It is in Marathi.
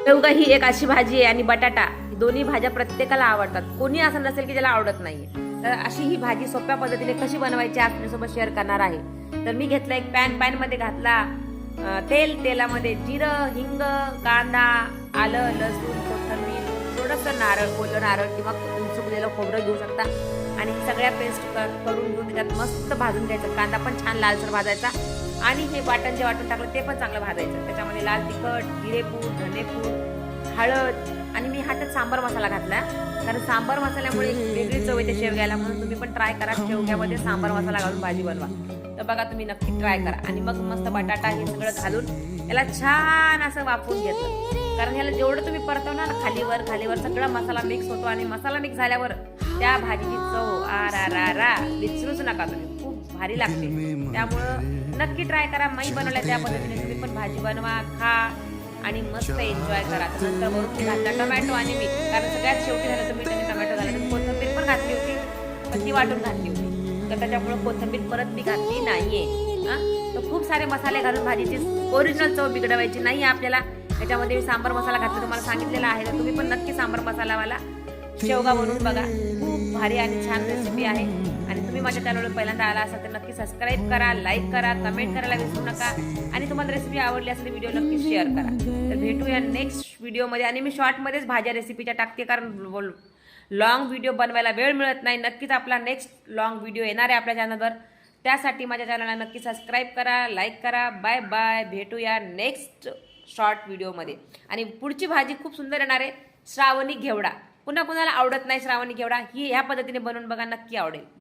शेवगा ही एक अशी भाजी आहे आणि बटाटा दोन्ही भाज्या प्रत्येकाला आवडतात. कोणी असं नसेल की ज्याला आवडत नाहीये. तर अशी ही भाजी सोप्या पद्धतीने कशी बनवायची आपल्यासोबत शेअर करणार आहे. तर मी घेतला एक पॅन मध्ये घातला तेलामध्ये जिरं, हिंग, कांदा, आलं, लसूण, कोथिंबीर, थोडंसं नारळ, ओलं नारळ किंवा सुकलेलं खोबरं घेऊ शकता आणि सगळ्या पेस्ट करून घेऊन त्याच्यात मस्त भाजून घ्यायचं. कांदा पण छान लालसर भाजायचा आणि हे वाटण जे वाटून टाकलं ते पण चांगलं भाजायचं. त्याच्यामध्ये लाल तिखट, जिरेपूड, धनेपूड, हळद आणि मी ह्याच्यात सांबार मसाला घातला कारण सांबार मसाल्यामुळे एक वेगळी चव येते शेवग्याला. म्हणून तुम्ही पण ट्राय करा शेवग्यामध्ये सांबार मसाला घालून भाजी बनवा. तर बघा तुम्ही नक्की ट्राय करा. आणि मग मस्त बटाटा हे सगळं घालून याला छान असं वाफवून घेतलं कारण ह्याला जेवढं तुम्ही परतवणार ना खालीवर सगळा मसाला मिक्स होतो आणि मसाला मिक्स झाल्यावर त्या भाजीची चव रा विसरूच नका तुम्ही. खूप भारी लागते. त्यामुळं नक्की ट्राय करा. मी बनवल्या त्या पद्धतीने तुम्ही पण भाजी बनवा, खा आणि मस्त एन्जॉय करा. नंतर वरून घातला टोमॅटो आणि मीठ कारण सगळ्यात शेवटी झालं तर मीठ आणि टोमॅटो झालं. तर कोथिंबीर पण घातली होती पण ती वाटून घातली होती तर त्याच्यामुळे कोथिंबीर परत मी घातली नाहीये. तर खूप सारे मसाले घालून भाजीची ओरिजिनल चव बिघडवायची नाही आपल्याला. त्याच्यामध्ये सांबार मसाला घातला तुम्हाला सांगितलेला आहे. तर तुम्ही पण नक्की सांबार मसालावाला शेवगा बनवून बघा. खूप भारी आणि छान रेसिपी आहे. आणि तुम्ही माझ्या चॅनलवर पहिल्यांदा आला असाल तर नक्की सबस्क्राईब करा, लाईक करा, कमेंट करायला विसरू नका. आणि तुम्हाला रेसिपी आवडली असेल व्हिडिओ नक्की शेअर करा. तर भेटूया नेक्स्ट व्हिडिओमध्ये. आणि मी शॉर्टमध्येच भाज्या रेसिपीच्या टाकते कारण लॉंग व्हिडिओ बनवायला वेळ मिळत नाही. नक्कीच आपला नेक्स्ट लॉंग व्हिडिओ येणार आहे आपल्या चॅनलवर. त्यासाठी माझ्या चॅनलला नक्की सबस्क्राईब करा, लाईक करा. Bye bye. भेटूया नेक्स्ट शॉर्ट व्हिडिओमध्ये. आणि पुढची भाजी खूप सुंदर येणार आहे श्रावणी घेवडा. पुन्हा कुणाला आवडत नाही श्रावणी घेवडा ही ह्या पद्धतीने बनवून बघा, नक्की आवडेल.